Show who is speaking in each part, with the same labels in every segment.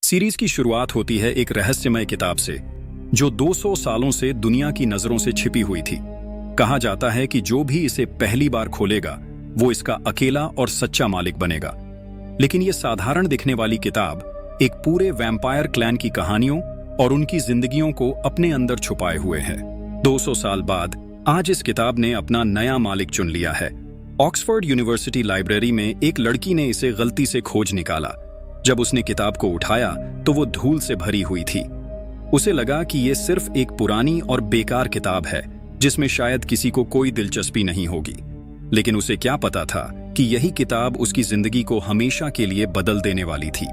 Speaker 1: Series की शुरुआत होती है एक रहस्यमय किताब से जो 200 सालों से दुनिया की नजरों से छिपी हुई थी। कहा जाता है कि जो भी इसे पहली बार खोलेगा वो इसका अकेला और सच्चा मालिक बनेगा। लेकिन ये साधारण दिखने वाली किताब एक पूरे वैम्पायर क्लैन की कहानियों और उनकी जिंदगियों को अपने अंदर छुपाए हुए है। 200 साल बाद आज इस किताब ने अपना नया मालिक चुन लिया है। ऑक्सफोर्ड यूनिवर्सिटी लाइब्रेरी में एक लड़की ने इसे गलती से खोज निकाला। जब उसने किताब को उठाया तो वो धूल से भरी हुई थी। उसे लगा कि ये सिर्फ एक पुरानी और बेकार किताब है जिसमें शायद किसी को कोई दिलचस्पी नहीं होगी। लेकिन उसे क्या पता था कि यही किताब उसकी जिंदगी को हमेशा के लिए बदल देने वाली थी।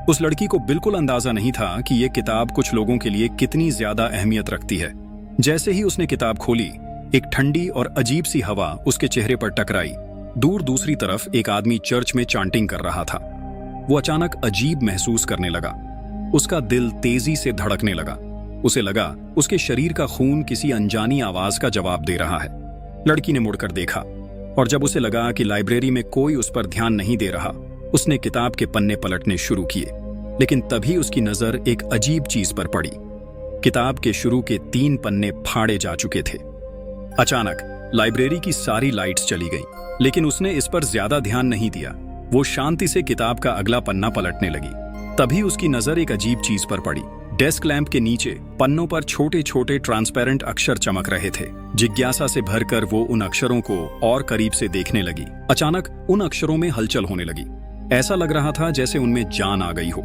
Speaker 1: उस लड़की को बिल्कुल अंदाजा नहीं था कि ये किताब कुछ लोगों के लिए कितनी ज्यादा अहमियत रखती है। जैसे ही उसने किताब खोली, एक ठंडी और अजीब सी हवा उसके चेहरे पर टकराई। दूर दूसरी तरफ एक आदमी चर्च में चांटिंग कर रहा था। वो अचानक अजीब महसूस करने लगा। उसका दिल तेजी से धड़कने लगा। उसे लगा उसके शरीर का खून किसी अनजानी आवाज का जवाब दे रहा है। लड़की ने मुड़कर देखा और जब उसे लगा कि लाइब्रेरी में कोई उस पर ध्यान नहीं दे रहा, उसने किताब के पन्ने पलटने शुरू किए। लेकिन तभी उसकी नजर एक अजीब चीज पर पड़ी। किताब के शुरू के 3 पन्ने फाड़े जा चुके थे। अचानक लाइब्रेरी की सारी लाइट्स चली गईं, लेकिन उसने इस पर ज्यादा ध्यान नहीं दिया। वो शांति से किताब का अगला पन्ना पलटने लगी। तभी उसकी नजर एक अजीब चीज पर पड़ी। डेस्क लैंप के नीचे पन्नों पर छोटे छोटे ट्रांसपेरेंट अक्षर चमक रहे थे। जिज्ञासा से भरकर वो उन अक्षरों को और करीब से देखने लगी। अचानक उन अक्षरों में हलचल होने लगी। ऐसा लग रहा था जैसे उनमें जान आ गई हो।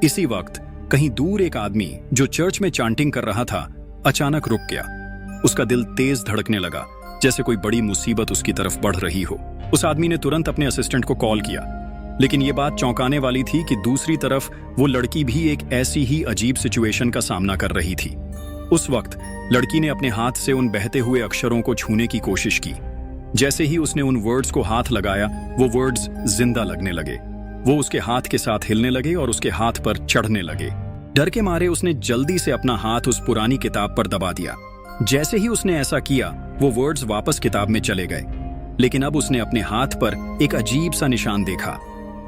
Speaker 1: इसी वक्त कहीं दूर एक आदमी जो चर्च में चांटिंग कर रहा था अचानक रुक गया। उसका दिल तेज धड़कने लगा, जैसे कोई बड़ी मुसीबत उसकी तरफ बढ़ रही हो। उस आदमी ने तुरंत अपने असिस्टेंट को कॉल किया। लेकिन ये बात चौंकाने वाली थी कि दूसरी तरफ वो लड़की भी एक ऐसी ही अजीब सिचुएशन का सामना कर रही थी। उस वक्त लड़की ने अपने हाथ से उन बहते हुए अक्षरों को छूने की कोशिश की। जैसे ही उसने उन वर्ड्स को हाथ लगाया, वो वर्ड्स जिंदा लगने लगे। वो उसके हाथ के साथ हिलने लगे और उसके हाथ पर चढ़ने लगे। डर के मारे उसने जल्दी से अपना हाथ उस पुरानी किताब पर दबा दिया। जैसे ही उसने ऐसा किया, वो वर्ड्स वापस किताब में चले गए। लेकिन अब उसने अपने हाथ पर एक अजीब सा निशान देखा।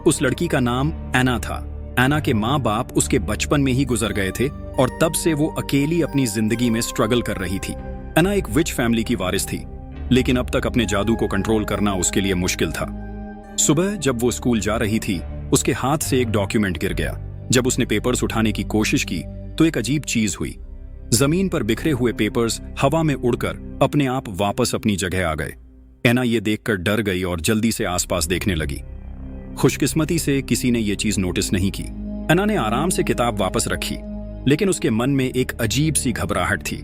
Speaker 1: उस लड़की का नाम एना था। एना के माँ बाप उसके बचपन में ही गुजर गए थे और तब से वो अकेली अपनी जिंदगी में स्ट्रगल कर रही थी। एना एक विच फैमिली की वारिस थी, लेकिन अब तक अपने जादू को कंट्रोल करना उसके लिए मुश्किल था। सुबह जब वो स्कूल जा रही थी, उसके हाथ से एक डॉक्यूमेंट गिर गया। जब उसने पेपर्स उठाने की कोशिश की तो एक अजीब चीज हुई। जमीन पर बिखरे हुए पेपर्स हवा में उड़कर अपने आप वापस अपनी जगह आ गए। एना ये देखकर डर गई और जल्दी से आसपास देखने लगी। खुशकिस्मती से किसी ने ये चीज नोटिस नहीं की। एना ने आराम से किताब वापस रखी, लेकिन उसके मन में एक अजीब सी घबराहट थी।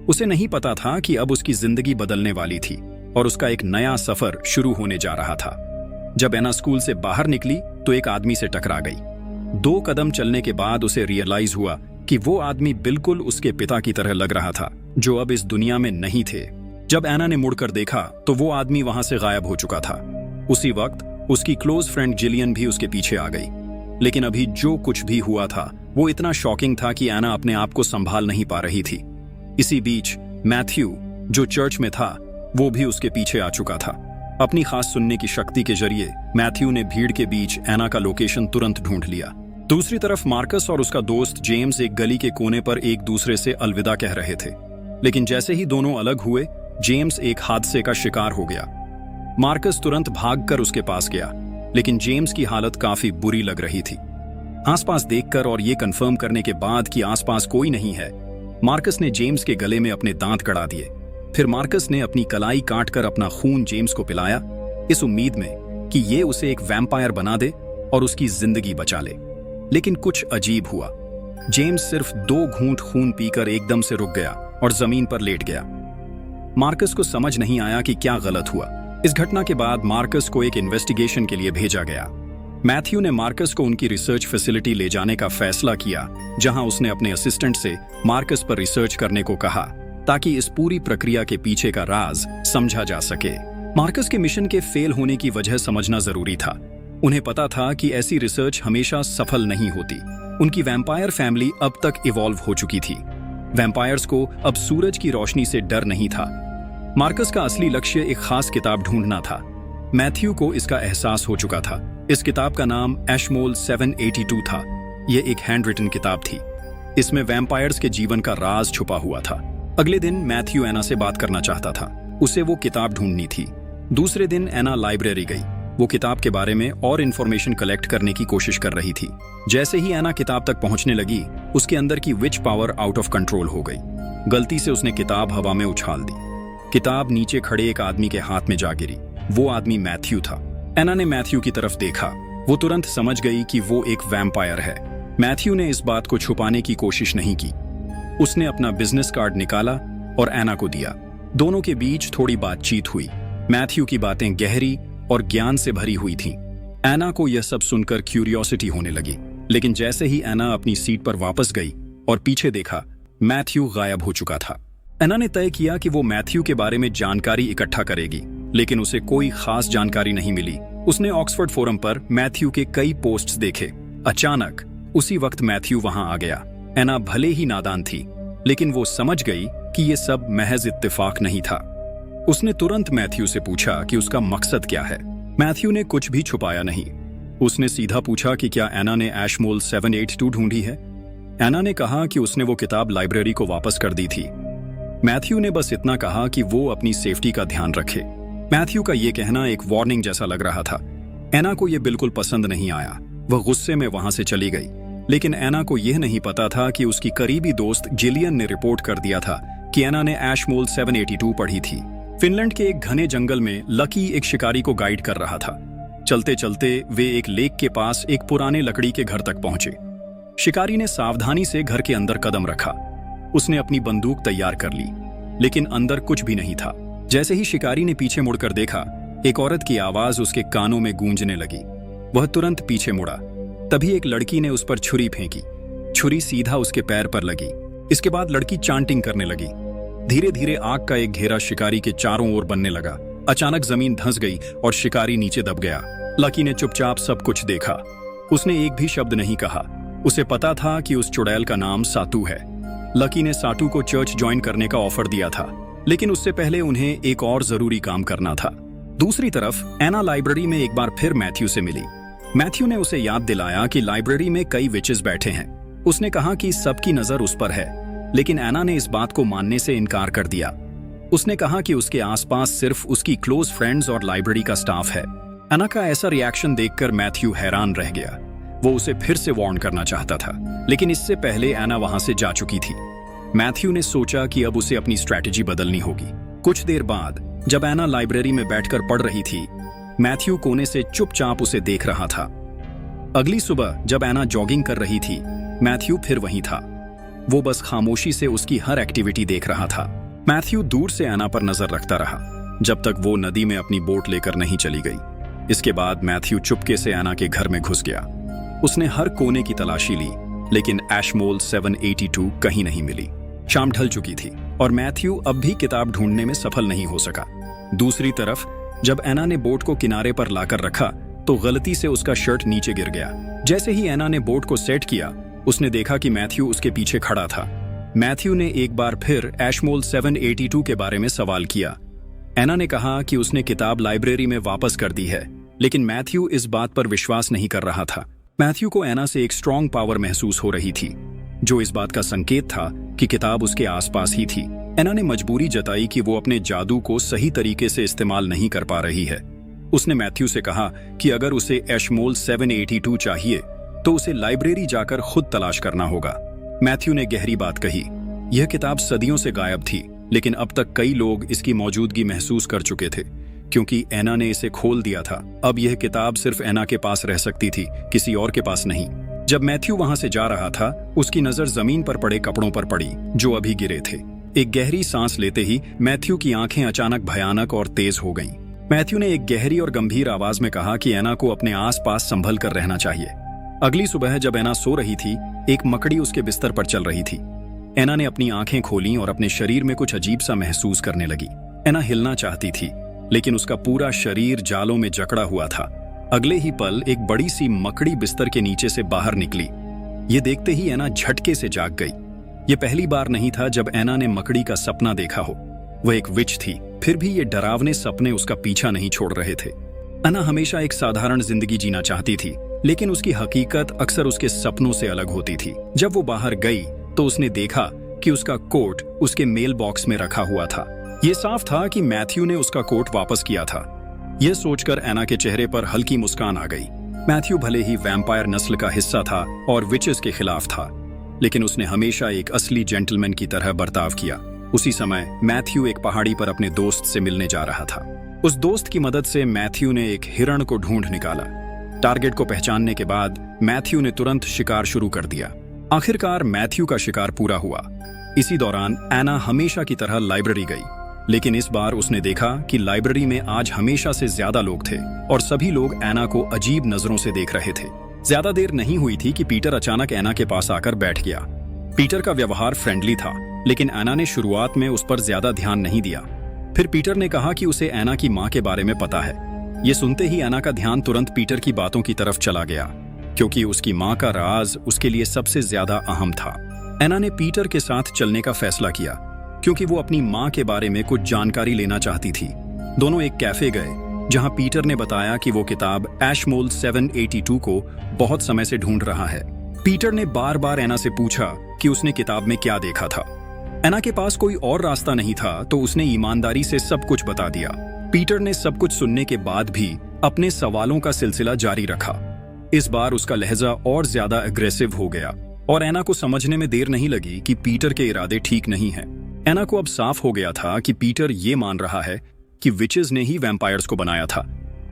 Speaker 1: उसे नहीं पता था कि अब उसकी जिंदगी बदलने वाली थी और उसका एक नया सफर शुरू होने जा रहा था। जब एना स्कूल से बाहर निकली तो एक आदमी से टकरा गई। 2 कदम चलने के बाद उसे रियलाइज हुआ कि वो आदमी बिल्कुल उसके पिता की तरह लग रहा था, जो अब इस दुनिया में नहीं थे। जब एना ने मुड़कर देखा तो वो आदमी वहां से गायब हो चुका था। उसी वक्त उसकी क्लोज फ्रेंड जिलियन भी उसके पीछे आ गई। लेकिन अभी जो कुछ भी हुआ था वो इतना शॉकिंग था कि एना अपने आप को संभाल नहीं पा रही थी। इसी बीच मैथ्यू, जो चर्च में था, वो भी उसके पीछे आ चुका था। अपनी खास सुनने की शक्ति के जरिए मैथ्यू ने भीड़ के बीच एना का लोकेशन तुरंत ढूंढ लिया। दूसरी तरफ मार्कस और उसका दोस्त जेम्स एक गली के कोने पर एक दूसरे से अलविदा कह रहे थे। लेकिन जैसे ही दोनों अलग हुए, जेम्स एक हादसे का शिकार हो गया। मार्कस तुरंत भागकर उसके पास गया, लेकिन जेम्स की हालत काफी बुरी लग रही थी। आसपास देखकर और ये कंफर्म करने के बाद कि आसपास कोई नहीं है, मार्कस ने जेम्स के गले में अपने दांत कड़ा दिए। फिर मार्कस ने अपनी कलाई काटकर अपना खून जेम्स को पिलाया, इस उम्मीद में कि ये उसे एक वैम्पायर बना दे और उसकी जिंदगी बचा ले। लेकिन कुछ अजीब हुआ। जेम्स सिर्फ 2 घूंट खून पीकर एकदम से रुक गया और जमीन पर लेट गया। मार्कस को समझ नहीं आया कि क्या गलत हुआ। इस घटना के बाद मार्कस को एक इन्वेस्टिगेशन के लिए भेजा गया। मैथ्यू ने मार्कस को उनकी रिसर्च फैसिलिटी ले जाने का फैसला किया, जहां उसने अपने असिस्टेंट से मार्कस पर रिसर्च करने को कहा ताकि इस पूरी प्रक्रिया के पीछे का राज समझा जा सके। मार्कस के मिशन के फेल होने की वजह समझना जरूरी था। उन्हें पता था कि ऐसी रिसर्च हमेशा सफल नहीं होती। उनकी वैम्पायर फैमिली अब तक इवॉल्व हो चुकी थी। वैम्पायर्स को अब सूरज की रोशनी से डर नहीं था। मार्कस का असली लक्ष्य एक खास किताब ढूंढना था। मैथ्यू को इसका एहसास हो चुका था। इस किताब का नाम एशमोल 782 था। यह एक हैंड रिटन किताब थी। इसमें वैम्पायर्स के जीवन का राज छुपा हुआ था। अगले दिन मैथ्यू एना से बात करना चाहता था। उसे वो किताब ढूंढनी थी। दूसरे दिन एना लाइब्रेरी गई। वो किताब के बारे में और इन्फॉर्मेशन कलेक्ट करने की कोशिश कर रही थी। जैसे ही एना किताब तक पहुंचने लगी, उसके अंदर की which power out of control हो गई। गलती से उसने किताब हवा में उछाल दी। किताब नीचे खड़े एक आदमी के हाथ में जा गिरी। वो आदमी मैथ्यू था। एना ने मैथ्यू की तरफ देखा। वो तुरंत समझ गई कि वो एक वैम्पायर है। मैथ्यू ने इस बात को छुपाने की कोशिश नहीं की। उसने अपना बिजनेस कार्ड निकाला और एना को दिया। दोनों के बीच थोड़ी बातचीत हुई। मैथ्यू की बातें गहरी और ज्ञान से भरी हुई थीं। एना को यह सब सुनकर क्यूरियोसिटी होने लगी, लेकिन जैसे ही एना अपनी सीट पर वापस गई और पीछे देखा, मैथ्यू गायब हो चुका था। एना ने तय किया कि वो मैथ्यू के बारे में जानकारी इकट्ठा करेगी, लेकिन उसे कोई खास जानकारी नहीं मिली। उसने ऑक्सफोर्ड फोरम पर मैथ्यू के कई पोस्ट्स देखे। अचानक उसी वक्त मैथ्यू वहां आ गया। एना भले ही नादान थी, लेकिन वो समझ गई कि ये सब महज इत्तेफाक नहीं था। उसने तुरंत मैथ्यू से पूछा कि उसका मकसद क्या है। मैथ्यू ने कुछ भी छुपाया नहीं। उसने सीधा पूछा कि क्या एना ने एशमोल 782 ढूंढी है। एना ने कहा कि उसने वो किताब लाइब्रेरी को वापस कर दी थी। मैथ्यू ने बस इतना कहा कि वो अपनी सेफ्टी का ध्यान रखे। मैथ्यू का ये कहना एक वार्निंग जैसा लग रहा था। एना को यह बिल्कुल पसंद नहीं आया। वह गुस्से में वहां से चली गई। लेकिन एना को यह नहीं पता था कि उसकी करीबी दोस्त जिलियन ने रिपोर्ट कर दिया था कि एना ने एशमोल 782 पढ़ी थी। फिनलैंड के एक घने जंगल में लकी एक शिकारी को गाइड कर रहा था। चलते चलते वे एक लेक के पास एक पुराने लकड़ी के घर तक पहुंचे। शिकारी ने सावधानी से घर के अंदर कदम रखा। उसने अपनी बंदूक तैयार कर ली, लेकिन अंदर कुछ भी नहीं था। जैसे ही शिकारी ने पीछे मुड़कर देखा, एक औरत की आवाज उसके कानों में गूंजने लगी। वह तुरंत पीछे मुड़ा। तभी एक लड़की ने उस पर छुरी फेंकी। छुरी सीधा उसके पैर पर लगी। इसके बाद लड़की चांटिंग करने लगी। धीरे धीरे आग का एक घेरा शिकारी के चारों ओर बनने लगा। अचानक जमीन धंस गई और शिकारी नीचे दब गया। लकी ने चुपचाप सब कुछ देखा। उसने एक भी शब्द नहीं कहा। उसे पता था कि उस चुड़ैल का नाम सातू है। लकी ने साटू को चर्च ज्वाइन करने का ऑफर दिया था, लेकिन उससे पहले उन्हें एक और जरूरी काम करना था। दूसरी तरफ एना लाइब्रेरी में एक बार फिर मैथ्यू से मिली। मैथ्यू ने उसे याद दिलाया कि लाइब्रेरी में कई विचेस बैठे हैं। उसने कहा कि सबकी नजर उस पर है, लेकिन एना ने इस बात को मानने से इनकार कर दिया। उसने कहा कि उसके आसपास सिर्फ उसकी क्लोज फ्रेंड्स और लाइब्रेरी का स्टाफ है। एना का ऐसा रिएक्शन देखकर मैथ्यू हैरान रह गया। वो उसे फिर से वार्न करना चाहता था, लेकिन इससे पहले एना वहां से जा चुकी थी। मैथ्यू ने सोचा कि अब उसे अपनी स्ट्रैटेजी बदलनी होगी। कुछ देर बाद जब एना लाइब्रेरी में बैठकर पढ़ रही थी, मैथ्यू कोने से चुपचाप उसे देख रहा था। अगली सुबह जब एना जॉगिंग कर रही थी, मैथ्यू फिर वहीं था। वो बस खामोशी से उसकी हर एक्टिविटी देख रहा था। मैथ्यू दूर से एना पर नजर रखता रहा, जब तक वो नदी में अपनी बोट लेकर नहीं चली गई। इसके बाद मैथ्यू चुपके से एना के घर में घुस गया। उसने हर कोने की तलाशी ली, लेकिन एशमोल 782 कहीं नहीं मिली। शाम ढल चुकी थी और मैथ्यू अब भी किताब ढूंढने में सफल नहीं हो सका। दूसरी तरफ जब एना ने बोट को किनारे पर लाकर रखा, तो गलती से उसका शर्ट नीचे गिर गया। जैसे ही एना ने बोट को सेट किया, उसने देखा कि मैथ्यू उसके पीछे खड़ा था। मैथ्यू ने एक बार फिर एशमोल 782 के बारे में सवाल किया। एना ने कहा कि उसने किताब लाइब्रेरी में वापस कर दी है, लेकिन मैथ्यू इस बात पर विश्वास नहीं कर रहा था। मैथ्यू को एना से एक स्ट्रॉन्ग पावर महसूस हो रही थी, जो इस बात का संकेत था कि किताब उसके आसपास ही थी। एना ने मजबूरी जताई कि वो अपने जादू को सही तरीके से इस्तेमाल नहीं कर पा रही है। उसने मैथ्यू से कहा कि अगर उसे एशमोल 782 चाहिए तो उसे लाइब्रेरी जाकर खुद तलाश करना होगा। मैथ्यू ने गहरी बात कही। यह किताब सदियों से गायब थी, लेकिन अब तक कई लोग इसकी मौजूदगी महसूस कर चुके थे, क्योंकि एना ने इसे खोल दिया था। अब यह किताब सिर्फ एना के पास रह सकती थी, किसी और के पास नहीं। जब मैथ्यू वहां से जा रहा था, उसकी नजर जमीन पर पड़े कपड़ों पर पड़ी, जो अभी गिरे थे। एक गहरी सांस लेते ही मैथ्यू की आंखें अचानक भयानक और तेज हो गईं। मैथ्यू ने एक गहरी और गंभीर आवाज में कहा कि एना को अपने आसपास संभल कर रहना चाहिए। अगली सुबह जब एना सो रही थी, एक मकड़ी उसके बिस्तर पर चल रही थी। एना ने अपनी आंखें खोलीं और अपने शरीर में कुछ अजीब सा महसूस करने लगी। एना हिलना चाहती थी, लेकिन उसका पूरा शरीर जालों में जकड़ा हुआ था। अगले ही पल एक बड़ी सी मकड़ी बिस्तर के नीचे से बाहर निकली। ये देखते ही एना झटके से जाग गई। ये पहली बार नहीं था जब एना ने मकड़ी का सपना देखा हो। वह एक विच थी, फिर भी ये डरावने सपने उसका पीछा नहीं छोड़ रहे थे। एना हमेशा एक साधारण जिंदगी जीना चाहती थी, लेकिन उसकी हकीकत अक्सर उसके सपनों से अलग होती थी। जब वो बाहर गई तो उसने देखा कि उसका कोट उसके मेल बॉक्स में रखा हुआ था। ये साफ था कि मैथ्यू ने उसका कोट वापस किया था। यह सोचकर एना के चेहरे पर हल्की मुस्कान आ गई। मैथ्यू भले ही वैम्पायर नस्ल का हिस्सा था और विचेस के खिलाफ था, लेकिन उसने हमेशा एक असली जेंटलमैन की तरह बर्ताव किया। उसी समय मैथ्यू एक पहाड़ी पर अपने दोस्त से मिलने जा रहा था। उस दोस्त की मदद से मैथ्यू ने एक हिरण को ढूंढ निकाला। टारगेट को पहचानने के बाद मैथ्यू ने तुरंत शिकार शुरू कर दिया। आखिरकार मैथ्यू का शिकार पूरा हुआ। इसी दौरान एना हमेशा की तरह लाइब्रेरी गई, लेकिन इस बार उसने देखा कि लाइब्रेरी में आज हमेशा से ज्यादा लोग थे और सभी लोग एना को अजीब नजरों से देख रहे थे। ज्यादा देर नहीं हुई थी कि पीटर अचानक एना के पास आकर बैठ गया। पीटर का व्यवहार फ्रेंडली था, लेकिन एना ने शुरुआत में उस पर ज्यादा ध्यान नहीं दिया। फिर पीटर ने कहा कि उसे एना की माँ के बारे में पता है। ये सुनते ही एना का ध्यान तुरंत पीटर की बातों की तरफ चला गया, क्योंकि उसकी माँ का राज उसके लिए सबसे ज्यादा अहम था। एना ने पीटर के साथ चलने का फैसला किया, क्योंकि वो अपनी माँ के बारे में कुछ जानकारी लेना चाहती थी। दोनों एक कैफे गए, जहां पीटर ने बताया कि वो किताब एशमोल 782 को बहुत समय से ढूंढ रहा है। पीटर ने बार बार एना से पूछा कि उसने किताब में क्या देखा था। एना के पास कोई और रास्ता नहीं था, तो उसने ईमानदारी से सब कुछ बता दिया। पीटर ने सब कुछ सुनने के बाद भी अपने सवालों का सिलसिला जारी रखा। इस बार उसका लहजा और ज्यादा अग्रेसिव हो गया और एना को समझने में देर नहीं लगी कि पीटर के इरादे ठीक नहीं हैं। एना को अब साफ हो गया था कि पीटर ये मान रहा है कि विचेस ने ही वैम्पायर्स को बनाया था,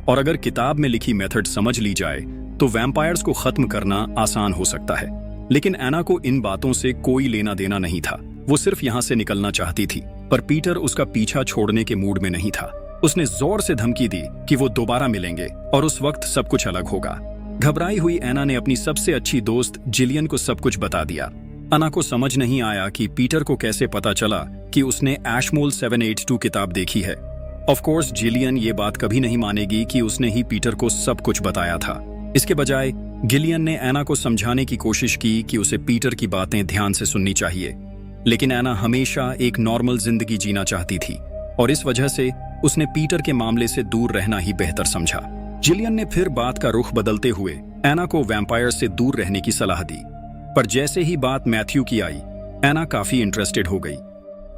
Speaker 1: और अगर किताब में लिखी मेथड समझ ली जाए तो वैम्पायर्स को खत्म करना आसान हो सकता है। लेकिन एना को इन बातों से कोई लेना देना नहीं था। वो सिर्फ यहाँ से निकलना चाहती थी, पर पीटर उसका पीछा छोड़ने के मूड में नहीं था। उसने जोर से धमकी दी कि वो दोबारा मिलेंगे और उस वक्त सब कुछ अलग होगा। घबराई हुई एना ने अपनी सबसे अच्छी दोस्त जिलियन को सब कुछ बता दिया। एना को समझ नहीं आया कि पीटर को कैसे पता चला कि उसने एशमोल 782 किताब देखी है। ऑफ कोर्स जिलियन ये बात कभी नहीं मानेगी कि उसने ही पीटर को सब कुछ बताया था। इसके बजाय गिलियन ने एना को समझाने की कोशिश की कि उसे पीटर की बातें ध्यान से सुननी चाहिए, लेकिन एना हमेशा एक नॉर्मल जिंदगी जीना चाहती थी और इस वजह से उसने पीटर के मामले से दूर रहना ही बेहतर समझा। जिलियन ने फिर बात का रुख बदलते हुए एना को वैम्पायर से दूर रहने की सलाह दी, पर जैसे ही बात मैथ्यू की आई, एना काफी इंटरेस्टेड हो गई।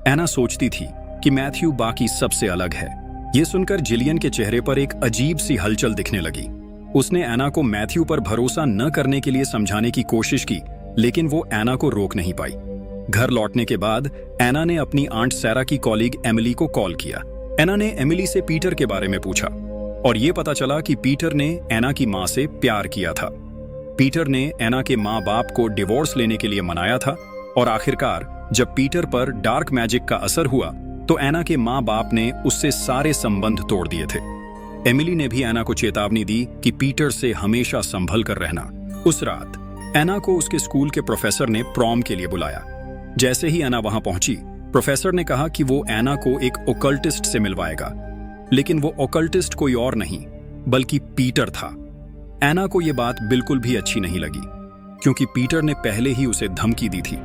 Speaker 1: एना सोचती थी कि मैथ्यू बाकी सबसे अलग है। ये सुनकर जिलियन के चेहरे पर एक अजीब सी हलचल दिखने लगी। उसने एना को मैथ्यू पर भरोसा न करने के लिए समझाने की कोशिश की, लेकिन वो एना को रोक नहीं पाई। घर लौटने के बाद एना ने अपनी आंट सैरा की कॉलीग एमिली को कॉल किया। एना ने एमिली से पीटर के बारे में पूछा और ये पता चला कि पीटर ने एना की माँ से प्यार किया था। पीटर ने एना के माँ बाप को डिवोर्स लेने के लिए मनाया था और आखिरकार जब पीटर पर डार्क मैजिक का असर हुआ तो एना के माँ बाप ने उससे सारे संबंध तोड़ दिए थे। एमिली ने भी एना को चेतावनी दी कि पीटर से हमेशा संभल कर रहना। उस रात एना को उसके स्कूल के प्रोफेसर ने प्रॉम के लिए बुलाया। जैसे ही एना वहां पहुंची, प्रोफेसर ने कहा कि वो एना को एक ओकल्टिस्ट से मिलवाएगा, लेकिन वो ओकल्टिस्ट कोई और नहीं बल्कि पीटर था। एना को ये बात बिल्कुल भी अच्छी नहीं लगी, क्योंकि पीटर ने पहले ही उसे धमकी दी थी।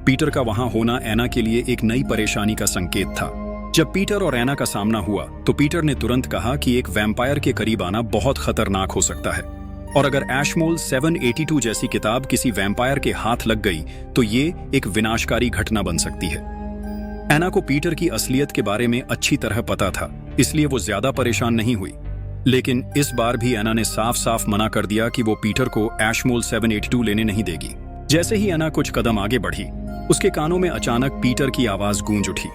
Speaker 1: पीटर का वहां होना एना के लिए एक नई परेशानी का संकेत था। जब पीटर और एना का सामना हुआ तो पीटर ने तुरंत कहा कि एक वैम्पायर के करीब आना बहुत खतरनाक हो सकता है, और अगर एशमोल 782 जैसी किताब किसी वैम्पायर के हाथ लग गई तो ये एक विनाशकारी घटना बन सकती है। एना को पीटर की असलियत के बारे में अच्छी तरह पता था, इसलिए वो ज्यादा परेशान नहीं हुई। लेकिन इस बार भी एना ने साफ साफ मना कर दिया कि वो पीटर को एशमोल 782 लेने नहीं देगी। जैसे ही एना कुछ कदम आगे बढ़ी, उसके कानों में अचानक पीटर की आवाज गूंज उठी।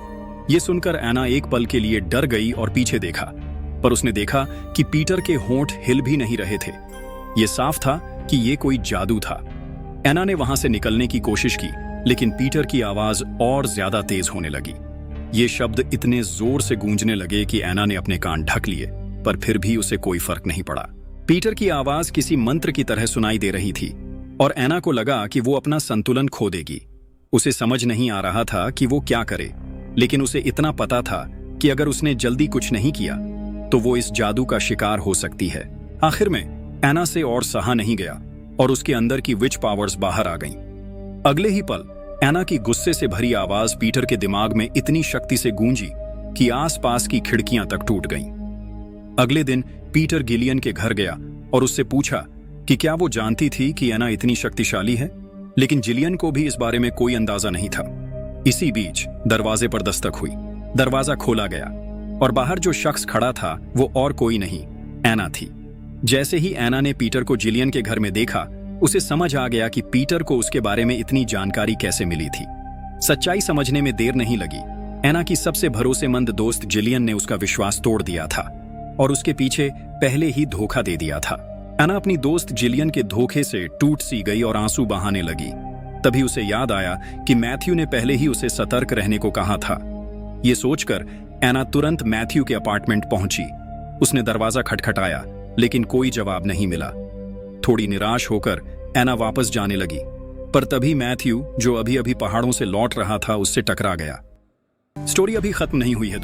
Speaker 1: ये सुनकर एना एक पल के लिए डर गई और पीछे देखा, पर उसने देखा कि पीटर के होंठ हिल भी नहीं रहे थे। ये साफ था कि ये कोई जादू था। एना ने वहां से निकलने की कोशिश की, लेकिन पीटर की आवाज और ज्यादा तेज होने लगी। ये शब्द इतने जोर से गूंजने लगे कि एना ने अपने कान ढक लिए, पर फिर भी उसे कोई फर्क नहीं पड़ा। पीटर की आवाज किसी मंत्र की तरह सुनाई दे रही थी और एना को लगा कि वो अपना संतुलन खो देगी। उसे समझ नहीं आ रहा था कि वो क्या करे, लेकिन उसे इतना पता था कि अगर उसने जल्दी कुछ नहीं किया तो वो इस जादू का शिकार हो सकती है। आखिर में एना से और सहा नहीं गया और उसके अंदर की विच पावर्स बाहर आ गईं। अगले ही पल एना की गुस्से से भरी आवाज पीटर के दिमाग में इतनी शक्ति से गूंजी कि आसपास की खिड़कियां तक टूट गईं। अगले दिन पीटर गिलियन के घर गया और उससे पूछा कि क्या वो जानती थी कि एना इतनी शक्तिशाली है, लेकिन जिलियन को भी इस बारे में कोई अंदाजा नहीं था। इसी बीच दरवाजे पर दस्तक हुई। दरवाजा खोला गया और बाहर जो शख्स खड़ा था वो और कोई नहीं, एना थी। जैसे ही एना ने पीटर को जिलियन के घर में देखा, उसे समझ आ गया कि पीटर को उसके बारे में इतनी जानकारी कैसे मिली थी। सच्चाई समझने में देर नहीं लगी। एना की सबसे भरोसेमंद दोस्त जिलियन ने उसका विश्वास तोड़ दिया था और उसके पीछे पहले ही धोखा दे दिया था। एना अपनी दोस्त जिलियन के धोखे से टूट सी गई और आंसू बहाने लगी। तभी उसे याद आया कि मैथ्यू ने पहले ही उसे सतर्क रहने को कहा था। ये सोचकर एना तुरंत मैथ्यू के अपार्टमेंट पहुंची। उसने दरवाजा खटखटाया, लेकिन कोई जवाब नहीं मिला। थोड़ी निराश होकर एना वापस जाने लगी, पर तभी मैथ्यू, जो अभी अभी पहाड़ों से लौट रहा था, उससे टकरा गया। स्टोरी अभी खत्म नहीं हुई है।